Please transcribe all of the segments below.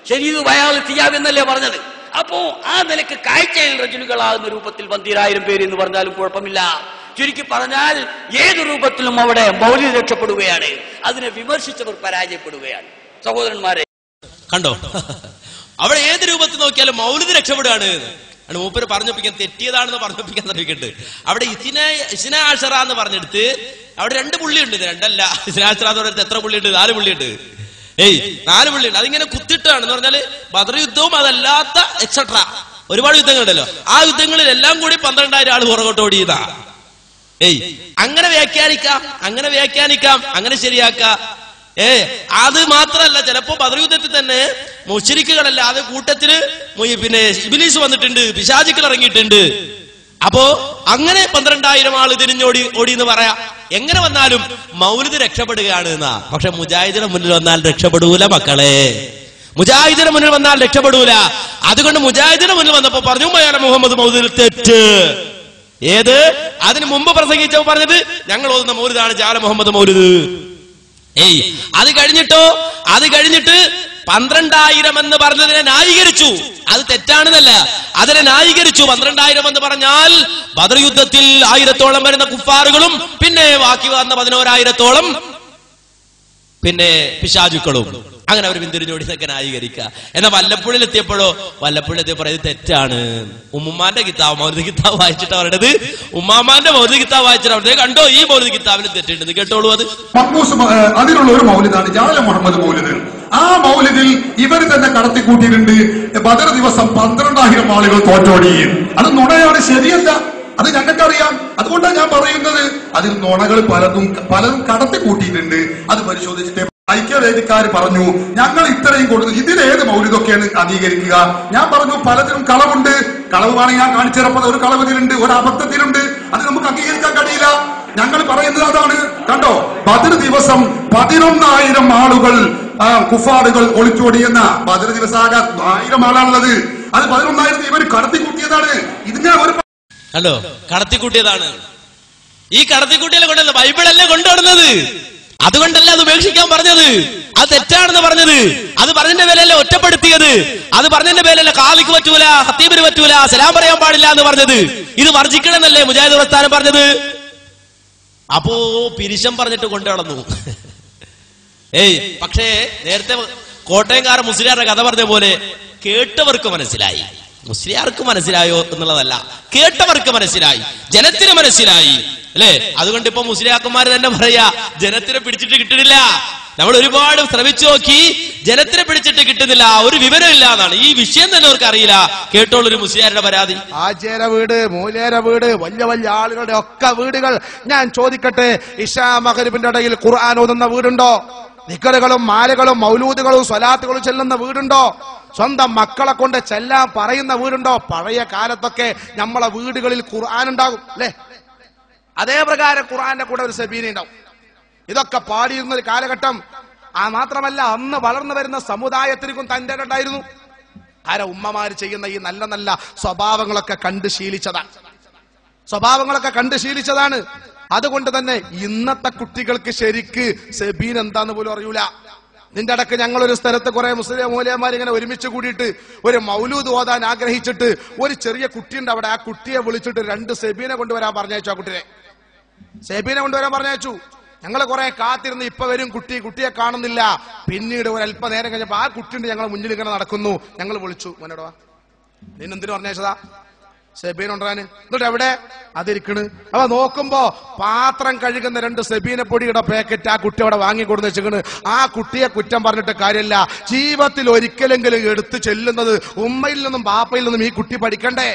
ശരീദു ബയാൽ Theyab എന്നല്ലേ പറഞ്ഞത്. അപ്പോ ആ നിലക്ക് കാഴ്ചയിൽ റജുലുകളാകുന്ന രൂപത്തിൽ 10,000 പേര് എന്ന് പറഞ്ഞാലും കുഴപ്പമില്ല. ചുരുക്കി പറഞ്ഞാൽ ഏത് രൂപത്തിലും അവിടെ മൗലിദ് രക്ഷപ്പെടുകയാണ്. അതിനെ വിമർശിച്ചവർ പരാജയപ്പെടുകയാണ്. സഹോദരന്മാരെ കണ്ടോ, അവിടെ ഏത് രൂപത്തിൽ നോക്കിയാലും മൗലിദ് രക്ഷപ്പെടുകയാണ്. മൂപ്പര് പറഞ്ഞൊപ്പിക്കാൻ തെറ്റിയതാണെന്ന് പറഞ്ഞൊപ്പിക്കാൻ ശ്രമിക്കുന്നുണ്ട്. അവിടെ ഇസ്നാഅശറ എന്ന് പറഞ്ഞെടുത്ത് അവിടെ 2 പുള്ളിയുണ്ട്. 2 അല്ല, ഇസ്നാഅശറ എന്ന് പറഞ്ഞിട്ട് എത്ര പുള്ളിയുണ്ട്? 4 പുള്ളിയുണ്ട്. 4 പുള്ളിയുണ്ട്. അതിങ്ങനെ കുത്തിട്ടാണെന്ന് പറഞ്ഞാല് ബദർ യുദ്ധവും അതല്ലാത്ത എക്സെട്രാ ഒരുപാട് യുദ്ധങ്ങളുണ്ടല്ലോ. ആ യുദ്ധങ്ങളിലെല്ലാം കൂടി 12,000 ആള് പുറകോട്ട് ഓടിയതാ. അങ്ങനെ വ്യാഖ്യാനിക്കാം, അങ്ങനെ ശരിയാക്കാം. അത് മാത്രല്ല, ചിലപ്പോ ബദർ യുദ്ധത്തിൽ തന്നെ മുശ്രിക്കുകളല്ലാതെ കൂട്ടത്തില് പിന്നെ ഇബ്ലീസ് വന്നിട്ടുണ്ട്, പിശാചുക്കൾ ഇറങ്ങിയിട്ടുണ്ട്. അപ്പോ അങ്ങനെ 12,000 ആള് തിരിഞ്ഞോടി എന്ന് പറയാം. എങ്ങനെ വന്നാലും മൗലിദ് രക്ഷപ്പെടുകയാണ് എന്നാ. പക്ഷെ മുജാഹിദിന്റെ മുന്നിൽ വന്നാൽ രക്ഷപ്പെടൂല മക്കളെ, മുജാഹിദിന്റെ മുന്നിൽ വന്നാൽ രക്ഷപ്പെടൂല. അതുകൊണ്ട് മുജാഹിദിന്റെ മുന്നിൽ വന്നപ്പോ പറഞ്ഞു മുഹമ്മദ് മൗലിദ് തെറ്റ്. ഏത്? അതിന് മുമ്പ് പ്രസംഗിച്ചപ്പോ പറഞ്ഞത് ഞങ്ങൾ ഓതുന്ന മൗലിദാണ് ജാല മുഹമ്മദ് മൗലിദ്. അത് കഴിഞ്ഞിട്ട് 12,000 എന്ന് പറഞ്ഞതിനെ ന്യായീകരിച്ചു. അത് തെറ്റാണെന്നല്ല, അതിനെ ന്യായീകരിച്ചു. 12,000 എന്ന് പറഞ്ഞാൽ ബദർ യുദ്ധത്തിൽ 1000-ഓളം വരുന്ന കുഫാറുകളും പിന്നെ ബാക്കി വന്ന 11,000-ഓളം പിന്നെ പിശാചുക്കളും. അങ്ങനെ അവർ പിന്തിരിഞ്ഞോടി എന്നൊക്കെ ന്യായീകരിക്കുക. എന്നാൽ വല്ലപ്പുഴയിലെത്തിയപ്പോഴോ ഇത് തെറ്റാണ്. ഉമ്മാന്റെ കിതാബ് മൗലിദ് കിതാബ് വായിച്ചിട്ട് അവരുടേത്, ഉമ്മാമാന്റെ മൗലിദ് കിതാബ് വായിച്ചിട്ട് അവരുടെ കണ്ടോ ഈ മൗലിദ് കിതാബിൽ തെറ്റുണ്ടെന്ന് കേട്ടോളൂ. അതിനുള്ള ഒരു മൗലിദാണ് ജാല മുഹമ്മദ് മൗലിദ്. ആ മൗലിദിൽ ഇവർ തന്നെ കടത്തിക്കൂട്ടിയിട്ടുണ്ട്. ബദർ ദിവസം 12,000 ആളുകൾ തോറ്റോടി. അത് നുണയാണ്, ശരിയല്ല. അത് ഞങ്ങൾക്കറിയാം. അതുകൊണ്ടാണ് ഞാൻ പറയുന്നത്, അതിൽ നുണകൾ പലതും കടത്തിക്കൂട്ടിയിട്ടുണ്ട്. അത് പരിശോധിച്ചിട്ട് ഐക്യവേദിക്കാർ പറഞ്ഞു ഞങ്ങൾ ഇത്രയും കൊടുത്തു, ഇതിലേത് മൗലിദൊക്കെയാണ് അംഗീകരിക്കുക? ഞാൻ പറഞ്ഞു പലതിലും കളവുണ്ട്. കളവ് വേണമെങ്കിൽ ഞാൻ കാണിച്ചിറപ്പത് ഒരു കളവതിലുണ്ട്, ഒരു അബദ്ധത്തിലുണ്ട്. അത് നമുക്ക് അംഗീകരിക്കാൻ കഴിയില്ല. ഞങ്ങൾ പറയുന്നത് അതാണ്. കണ്ടോ, ബദർ ദിവസം 11,000 ആളുകൾ കുഫാറുകൾ ഒളിച്ചോടിയെന്ന ബദർ ദിവസം ആകെ 1000 ആളാണുള്ളത്. അത് 11,000 ഇവർ കടത്തിക്കൂട്ടിയതാണ്. ഇതിങ്ങനെ ഒരു കണ്ടോ, കടത്തിക്കൂട്ടിയതാണ്. ഈ കടത്തിക്കൂട്ടിയെ കൊണ്ടല്ല, ബൈബിളല്ലേ കൊണ്ടുവരുന്നത്. അതുകൊണ്ടല്ല അത് ഉപേക്ഷിക്കാൻ പറഞ്ഞത്. അത് തെറ്റാണെന്ന് പറഞ്ഞത്. അത് പറഞ്ഞതിന്റെ പേരല്ല ഒറ്റപ്പെടുത്തിയത്. അത് പറഞ്ഞതിന്റെ പേരല്ല കാലിക്ക് പറ്റൂല, ഹത്തീബിന് പറ്റൂല, സലാം പറയാൻ പാടില്ല എന്ന് പറഞ്ഞത്. ഇത് വർജിക്കണമെന്നല്ലേ മുജാഹിദ് പ്രസ്ഥാനം പറഞ്ഞത്. അപ്പോ പിരിശം പറഞ്ഞിട്ട് കൊണ്ടു നടന്നു. പക്ഷേ നേരത്തെ കോട്ടയംകാരൻ മുസ്ലിയാരുടെ കഥ പറഞ്ഞ പോലെ കേട്ടവർക്ക് മനസ്സിലായി. മുസ്ലിയാർക്ക് മനസ്സിലായോ എന്നുള്ളതല്ല, കേട്ടവർക്ക് മനസ്സിലായി, ജനത്തിന് മനസ്സിലായി അല്ലേ. അതുകൊണ്ട് ഇപ്പൊ മുസ്ലിയാക്കന്മാര് തന്നെ പറയാ ജനത്തിനെ പിടിച്ചിട്ട് കിട്ടുന്നില്ല. നമ്മൾ ഒരുപാട് ശ്രമിച്ചു നോക്കി, ജനത്തിനെ പിടിച്ചിട്ട് കിട്ടുന്നില്ല, ഒരു വിവരമില്ല എന്നാണ്. ഈ വിഷയം തന്നെ അവർക്ക് അറിയില്ല. കേട്ടോളൊരു മുസ്ലിയാരുടെ പരാതി. ആചാര വീട്, മൂലേര വീട്, വലിയ വലിയ ആളുകളുടെ ഒക്കെ വീടുകൾ. ഞാൻ ചോദിക്കട്ടെ, ഇശാ മഗ്‌രിബിന്റെ ഇടയിൽ ഖുർആൻ ഓതുന്ന വീടുണ്ടോ? നിക്കറുകളും മാലകളും മൗലൂദുകളും സ്വലാത്തുകളും ചെല്ലുന്ന വീടുണ്ടോ? സ്വന്തം മക്കളെ കൊണ്ട് ചെല്ലാൻ പറയുന്ന വീടുണ്ടോ? പഴയ കാലത്തൊക്കെ നമ്മളെ വീടുകളിൽ ഖുർആൻ ഉണ്ടാകും അല്ലെ? അതേ പ്രകാരം ഖുർആന്റെ കൂടെ ഒരു സബീന ഉണ്ടാവും. ഇതൊക്കെ പാടിയിരുന്ന ഒരു കാലഘട്ടം. മാത്രമല്ല അന്ന് വളർന്നു വരുന്ന സമുദായത്തിനും തന്റെ ഉണ്ടായിരുന്നു. കാരണം ഉമ്മമാര് ചെയ്യുന്ന ഈ നല്ല നല്ല സ്വഭാവങ്ങളൊക്കെ കണ്ട് ശീലിച്ചതാണ്. അതുകൊണ്ട് തന്നെ ഇന്നത്തെ കുട്ടികൾക്ക് ശരിക്ക് സബീൻ എന്താന്ന് പോലും അറിയൂല. നിന്റെ അടക്ക് ഞങ്ങളൊരു സ്ഥലത്ത് കുറെ മുസ്ലിം മൂലയന്മാർ ഇങ്ങനെ ഒരുമിച്ച് കൂടിയിട്ട് ഒരു മൗലൂദ് ഓതാൻ ആഗ്രഹിച്ചിട്ട് ഒരു ചെറിയ കുട്ടിയുണ്ട് അവിടെ. ആ കുട്ടിയെ വിളിച്ചിട്ട് 2 സെബീനെ കൊണ്ടുവരാൻ പറഞ്ഞയച്ചു. ആ കുട്ടിയെ സെബീനെ കൊണ്ടുവരാൻ പറഞ്ഞയച്ചു. ഞങ്ങൾ കുറെ കാത്തിരുന്ന് ഇപ്പൊ വരും കുട്ടിയെ കാണുന്നില്ല. പിന്നീട് ഒരു അല്പനേരം കഴിഞ്ഞപ്പോ ആ കുട്ടിയുണ്ട് ഞങ്ങൾ മുന്നിൽ ഇങ്ങനെ നടക്കുന്നു. ഞങ്ങൾ വിളിച്ചു, മോനോടാ നിന്നെന്തിനു പറഞ്ഞയച്ചതാ? സെബീൻ കൊണ്ടുവരാന്. എന്നിട്ട് എവിടെ? അതിരിക്കണ്. അപ്പൊ നോക്കുമ്പോ പാത്രം കഴുകുന്ന 2 സെബീന പൊടിയുടെ പാക്കറ്റ് ആ കുട്ടി അവിടെ വാങ്ങിക്കൊടുന്ന് വെച്ചിക്കണ്. ആ കുട്ടിയെ കുറ്റം പറഞ്ഞിട്ട് കാര്യമില്ല. ജീവിതത്തിൽ ഒരിക്കലെങ്കിലും എടുത്തു ചെല്ലുന്നത് ഉമ്മയിൽ നിന്നും ബാപ്പയിൽ നിന്നും ഈ കുട്ടി പഠിക്കണ്ടേ?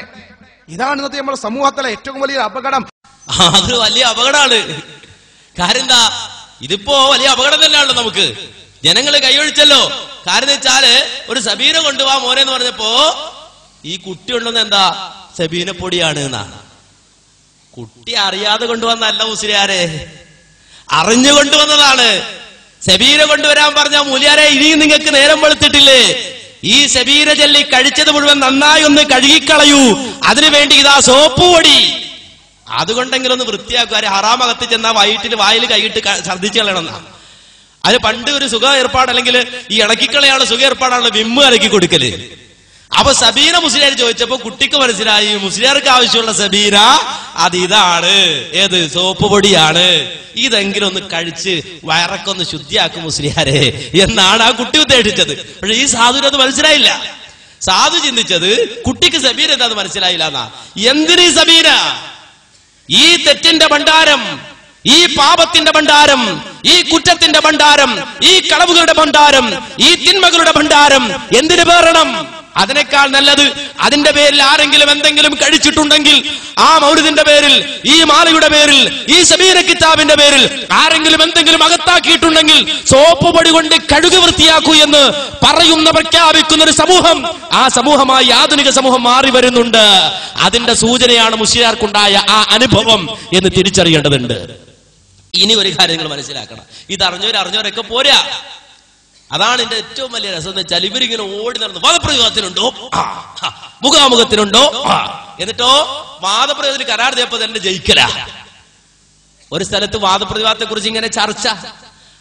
ഇതാണ് ഇന്നത്തെ നമ്മുടെ സമൂഹത്തിലെ ഏറ്റവും വലിയ അപകടം. അത് വലിയ അപകടമാണ്. കാര്യം എന്താ, ഇതിപ്പോ വലിയ അപകടം തന്നെയാണല്ലോ നമുക്ക്. ജനങ്ങള് കൈയൊഴിച്ചല്ലോ. കാര്യം എന്ന് വെച്ചാല് ഒരു സബീന കൊണ്ടുപോവാ മോനെ എന്ന് പറഞ്ഞപ്പോ ഈ കുട്ടി ഉണ്ടെന്ന് എന്താ സബീന പൊടിയാണ് എന്നാണ്. കുട്ടി അറിയാതെ കൊണ്ടുവന്നല്ല മുസ്ലിയാരെ, അറിഞ്ഞു കൊണ്ടുവന്നതാണ്. സബീന കൊണ്ടുവരാൻ പറഞ്ഞ മൂലിയാരെ ഇനിയും നിങ്ങൾക്ക് നേരം വെളുത്തിട്ടില്ലേ? ഈ സബീന ചൊല്ലി കഴിച്ചത് മുഴുവൻ നന്നായി ഒന്ന് കഴുകിക്കളയൂ. അതിനുവേണ്ടി ഇതാ സോപ്പ് പൊടി. അതുകൊണ്ടെങ്കിലും ഒന്ന് വൃത്തിയാക്കുക. ഹറാമകത്ത് ചെന്നാ വായിൽ കൈയിട്ട് ഛർദ്ദിച്ചു കളയണമെന്നാ. അത് പണ്ട് ഒരു സുഖ ഏർപ്പാട്, അല്ലെങ്കിൽ ഈ ഇളക്കിക്കളയാനുള്ള സുഖ ഏർപ്പാടാണല്ലോ വിമ്മ് അലക്കി കൊടുക്കല്. അപ്പൊ സബീന മുസ്ലിയാർ ചോദിച്ചപ്പോ കുട്ടിക്ക് മനസ്സിലായി മുസ്ലിയാർക്ക് ആവശ്യമുള്ള സബീന അത് ഇതാണ്, ഏത് സോപ്പ് പൊടിയാണ്, ഇതെങ്കിലും ഒന്ന് കഴിച്ച് വയറൊക്കെ ഒന്ന് ശുദ്ധിയാക്കും മുസ്ലിയാരെ എന്നാണ് ആ കുട്ടി ഉദ്ദേശിച്ചത്. പക്ഷെ ഈ സാധുവിന് അത് മനസ്സിലായില്ല. സാധു ചിന്തിച്ചത് കുട്ടിക്ക് സബീന എന്താന്ന് മനസ്സിലായില്ല എന്നാ. എന്തിനീ സബീന? ഈ തെറ്റിന്റെ ഭണ്ഡാരം, ഈ പാപത്തിന്റെ ഭണ്ഡാരം, ഈ കുറ്റത്തിന്റെ ഭണ്ഡാരം, ഈ കളവുകളുടെ ഭണ്ഡാരം, ഈ തിന്മകളുടെ ഭണ്ഡാരം എന്തിനു പേറണം? അതിനേക്കാൾ നല്ലത് അതിന്റെ പേരിൽ ആരെങ്കിലും എന്തെങ്കിലും കഴിച്ചിട്ടുണ്ടെങ്കിൽ ആ മൗലിദിന്റെ പേരിൽ, ഈ മാലയുടെ പേരിൽ, ഈ സബീന കിതാബിന്റെ പേരിൽ ആരെങ്കിലും എന്തെങ്കിലും അകത്താക്കിയിട്ടുണ്ടെങ്കിൽ സോപ്പ് പൊടി കൊണ്ട് കഴുകി വൃത്തിയാക്കൂ എന്ന് പറയുന്ന, പ്രഖ്യാപിക്കുന്ന ഒരു സമൂഹം, ആ സമൂഹമായി ആധുനിക സമൂഹം മാറി വരുന്നുണ്ട്. അതിന്റെ സൂചനയാണ് മുസ്ലിയാർക്കുണ്ടായ ആ അനുഭവം എന്ന് തിരിച്ചറിയേണ്ടതുണ്ട്. ഇനി ഒരു കാര്യം നിങ്ങൾ മനസ്സിലാക്കണം, ഇത് അറിഞ്ഞവരൊക്കെ പോരാ. അതാണ് എന്റെ ഏറ്റവും വലിയ രസം എന്ന് വെച്ചാൽ ഇവരിങ്ങനെ ഓടി നടന്നു വാദപ്രയോഗത്തിനുണ്ടോ, മുഖാമുഖത്തിനുണ്ടോ, എന്നിട്ടോ വാദപ്രയോഗത്തിന് കരാർ ചെയ്യപ്പോ തന്നെ ജയിക്കല. ഒരു സ്ഥലത്ത് വാദപ്രതിവാദത്തെ കുറിച്ച് ഇങ്ങനെ ചർച്ച,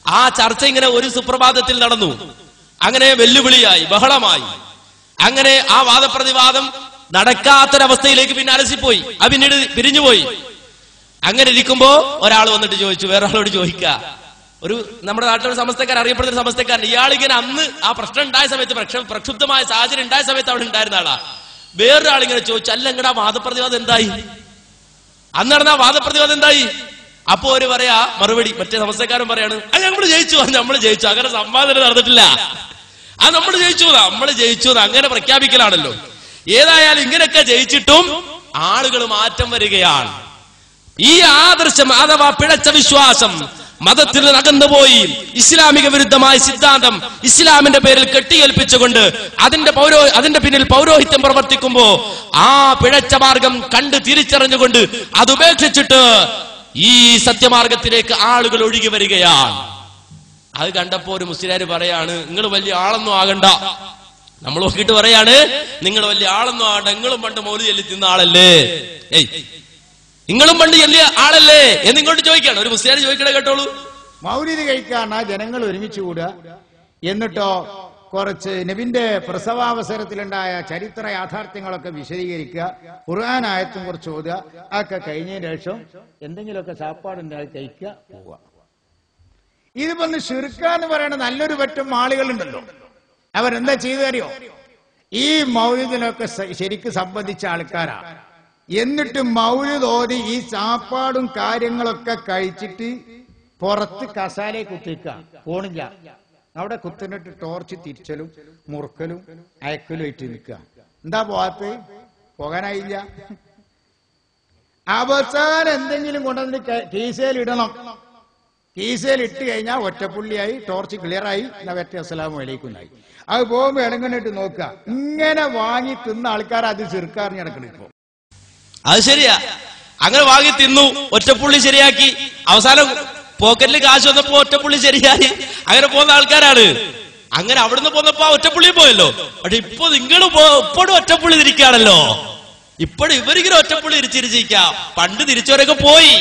ആ ചർച്ച ഇങ്ങനെ ഒരു സുപ്രഭാതത്തിൽ നടന്നു. അങ്ങനെ വെല്ലുവിളിയായി, ബഹളമായി. അങ്ങനെ ആ വാദപ്രതിവാദം നടക്കാത്തൊരവസ്ഥയിലേക്ക് പിന്നെ അലസിപ്പോയി, അത് പിന്നീട് പിരിഞ്ഞുപോയി. അങ്ങനെ ഇരിക്കുമ്പോ ഒരാൾ വന്നിട്ട് ചോദിച്ചു, വേറൊരാളോട് ചോദിക്ക, ഒരു നമ്മുടെ നാട്ടിലൊരു സമസ്തക്കാരൻ, അറിയപ്പെടുന്ന സമസ്തക്കാരൻ, ഇയാളിങ്ങനെ അന്ന് ആ പ്രശ്നം ഉണ്ടായ സമയത്ത്, പ്രക്ഷുബ്ധമായ സാഹചര്യം ഉണ്ടായ സമയത്ത് അവിടെ ഉണ്ടായിരുന്ന ആളാ. വേറൊരാളിങ്ങനെ ചോദിച്ചു, അല്ല ഇങ്ങടെ ആ വാദപ്രതിവാദം എന്തായി, അന്ന് നടന്ന വാദപ്രതിവാദം എന്തായി? അപ്പോ ഒരു പറയാ മറുപടി, മറ്റേ സമസ്തക്കാരൻ പറയാണ്, നമ്മൾ ജയിച്ചു, നമ്മൾ ജയിച്ചു, അങ്ങനെ സംവാദം നടന്നിട്ടില്ല, അത് നമ്മൾ ജയിച്ചു അങ്ങനെ പ്രഖ്യാപിക്കലാണല്ലോ. ഏതായാലും ഇങ്ങനെയൊക്കെ ജയിച്ചിട്ടും ആളുകൾ മാറ്റം വരികയാണ്. ഈ ആദർശം അഥവാ പിഴച്ച വിശ്വാസം മതത്തിൽ നിന്ന് അകന്നുപോയി ഇസ്ലാമിക വിരുദ്ധമായ സിദ്ധാന്തം ഇസ്ലാമിന്റെ പേരിൽ കെട്ടിയേൽപ്പിച്ചുകൊണ്ട് അതിന്റെ പിന്നിൽ പൗരോഹിത്യം പ്രവർത്തിക്കുമ്പോ ആ പിഴച്ച മാർഗം കണ്ട് തിരിച്ചറിഞ്ഞുകൊണ്ട് അത് ഉപേക്ഷിച്ചിട്ട് ഈ സത്യമാർഗത്തിലേക്ക് ആളുകൾ ഒഴുകി വരികയാണ്. അത് കണ്ടപ്പോ ഒരു മുസ്ലിയാർ പറയാണ്, നിങ്ങൾ വലിയ ആളൊന്നും ആകണ്ട. നമ്മൾ നോക്കിയിട്ട് പറയാണ്, നിങ്ങൾ വലിയ ആളൊന്നും ആകണ്ട, നിങ്ങളും പണ്ട് മൗലിദ് ചൊല്ലി തിന്ന ആളല്ലേ, നിങ്ങളും പണ്ട് വലിയ ആളല്ലേ എന്നിങ്ങോട്ട് ചോദിക്കാണ്. ഒരു മുസ്ലിയാർ ചോദിക്കണേ കേട്ടോളൂ. മൗലിദ് കഴിക്കാണ് ജനങ്ങൾ ഒരുമിച്ച് കൂടുക, എന്നിട്ടോ കുറച്ച് നബിന്റെ പ്രസവാവസരത്തിലുണ്ടായ ചരിത്ര യാഥാർത്ഥ്യങ്ങളൊക്കെ വിശദീകരിക്കുക, ഖുർആൻ ആയത്തും കുറച്ച് ഓതുക, അതൊക്കെ കഴിഞ്ഞതിന് ശേഷം എന്തെങ്കിലുമൊക്കെ സാപ്പാടുണ്ടായി കഴിക്കുക, പോവുക. ഇത് വന്ന് ശിർക്കാന്ന് പറയുന്ന നല്ലൊരു പറ്റം ആളുകളുണ്ടല്ലോ, അവരെന്താ ചെയ്തറിയോ? ഈ മൗലിദിനൊക്കെ ശരിക്ക് സംബന്ധിച്ച ആൾക്കാരാണ്. എന്നിട്ട് മൗലിദ് ഓതി ഈ സാപ്പാടും കാര്യങ്ങളൊക്കെ കഴിച്ചിട്ട് പുറത്ത് കസാലയെ കുത്തിക്കുക, പോണില്ല, അവിടെ കുത്തിനിട്ട് ടോർച്ച് തിരിച്ചലും മുറുക്കലും അയക്കലും ഇട്ട് നിൽക്കുക. എന്താ പോകാത്ത? പോകാനായില്ല. അവസാനം എന്തെങ്കിലും കൊണ്ടുവന്നിട്ട് കീസയിൽ ഇടണം. കീസയിൽ ഇട്ട് കഴിഞ്ഞാൽ ഒറ്റപ്പുള്ളിയായി, ടോർച്ച് ക്ലിയറായി, നവറ്റ അസ്സലാമു അലൈക്കുന്നായി. അത് പോകുമ്പോ ഇടങ്ങണിട്ട് നോക്കുക. ഇങ്ങനെ വാങ്ങി തിന്ന ആൾക്കാർ അത് ചെറുക്കാറിഞ്ഞ് നടക്കണം. ഇപ്പൊ അത് ശരിയാ, അങ്ങനെ വാങ്ങി തിന്നു, ഒറ്റപ്പുള്ളി ശരിയാക്കി, അവസാനം പോക്കറ്റിൽ കാശ് വന്നപ്പോ ഒറ്റപ്പുള്ളി ശരിയായി, അങ്ങനെ പോകുന്ന ആൾക്കാരാണ്. അങ്ങനെ അവിടുന്ന് പോന്നപ്പോ ഒറ്റപ്പുള്ളി പോയല്ലോ. പക്ഷെ ഇപ്പൊ നിങ്ങൾ ഇപ്പോഴും ഒറ്റപ്പുള്ളി തിരിക്കുകയാണല്ലോ. ഇപ്പോഴും ഇവരിങ്ങനെ ഒറ്റപ്പുള്ളി തിരിച്ചിരിക്കാം. പണ്ട് തിരിച്ചവരൊക്കെ പോയി,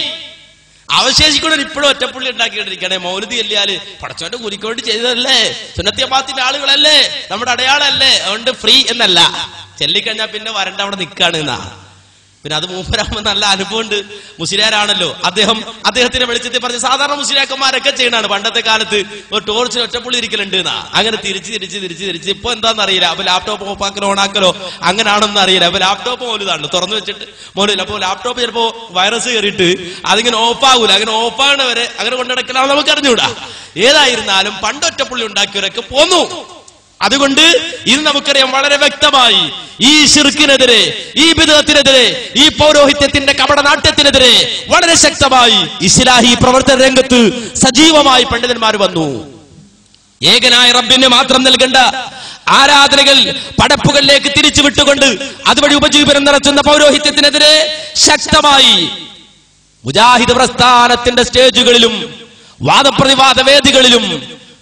അവശേഷിക്കൊണ്ട് ഇപ്പോഴും ഒറ്റപ്പുള്ളി ഉണ്ടാക്കിക്കൊണ്ടിരിക്കണേ. മൗലിദ് ചെല്ലിയാല് പടച്ചോന്റെ കുരിക്കോട്ട് ചെയ്തതല്ലേ, സുന്നത്തിയപ്പാത്തിന്റെ ആളുകളല്ലേ, നമ്മുടെ അടയാളല്ലേ, അതുകൊണ്ട് ഫ്രീ എന്നല്ല, ചെല്ലിക്കഴിഞ്ഞാൽ പിന്നെ വരണ്ട അവിടെ നിൽക്കാണ് എന്നാ. പിന്നെ അത് മൂപ്പരാകുമ്പോൾ നല്ല അനുഭവമുണ്ട്. മുസ്ലിയാരാണല്ലോ അദ്ദേഹത്തിന്റെ വെളിച്ചത്തിൽ പറഞ്ഞ സാധാരണ മുസ്ലിയാക്കന്മാരൊക്കെ ചെയ്യണാണ്. പണ്ടത്തെ കാലത്ത് ഒരു ടോർച്ചിൽ ഒറ്റപ്പുള്ളി ഇരിക്കലുണ്ട് എന്നാ. അങ്ങനെ തിരിച്ച് ഇപ്പൊ എന്താണെന്ന് അറിയില്ല. അപ്പൊ ലാപ്ടോപ്പ് ഓഫാക്കലോ ഓണാക്കലോ അങ്ങനെയാണെന്ന് അറിയില്ല. അപ്പൊ ലാപ്ടോപ്പ് മോലിതാണ് തുറന്നു വെച്ചിട്ട് മോലില്ല. അപ്പൊ ലാപ്ടോപ്പ് ചിലപ്പോ വൈറസ് കയറിയിട്ട് അതിങ്ങനെ ഓഫാകൂല. അങ്ങനെ ഓഫാകണ വരെ അങ്ങനെ കൊണ്ടുനടക്കലാണെന്ന് നമുക്ക് അറിഞ്ഞൂടാ. ഏതായിരുന്നാലും പണ്ട് ഒറ്റപ്പുള്ളി ഉണ്ടാക്കിയവരൊക്കെ പോന്നു. അതുകൊണ്ട് ഇത് നമുക്കറിയാം വളരെ വ്യക്തമായി ഈ ശിർക്കിനെതിരെ, ഈ ബിദ്അത്തിനെതിരെ, ഈ പൗരോഹിത്യത്തിന്റെ കപടനാട്യത്തിനെതിരെ വളരെ ശക്തമായി ഇസ്ലാഹി പ്രവർത്തന രംഗത്ത് സജീവമായി പണ്ഡിതന്മാർ വന്നു. ഏകനായ റബ്ബിന് മാത്രം നൽകേണ്ട ആരാധനകൾ പടപ്പുകളിലേക്ക് തിരിച്ചു വിട്ടുകൊണ്ട് അതുവഴി ഉപജീവനം നടത്തുന്ന പൗരോഹിത്യത്തിനെതിരെ ശക്തമായി മുജാഹിദ് പ്രസ്ഥാനത്തിന്റെ സ്റ്റേജുകളിലും വാദപ്രതിവാദ വേദികളിലും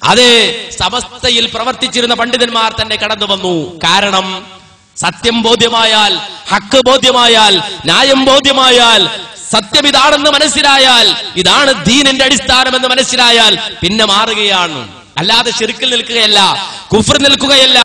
അതേ സമസ്തയിൽ പ്രവർത്തിച്ചിരുന്ന പണ്ഡിതന്മാർ തന്നെ കടന്നു വന്നു. കാരണം സത്യം ബോധ്യമായാൽ, ഹക്ക് ബോധ്യമായാൽ, ന്യായം ബോധ്യമായാൽ സത്യം ഇതാണെന്ന് മനസ്സിലായാൽ, ഇതാണ് ദീനിന്റെ അടിസ്ഥാനമെന്ന് മനസ്സിലായാൽ പിന്നെ മാറുകയാണ്. അല്ലാതെ ശിർക്കിൽ നിൽക്കുകയല്ല, കുഫ്ർ നിൽക്കുകയല്ല.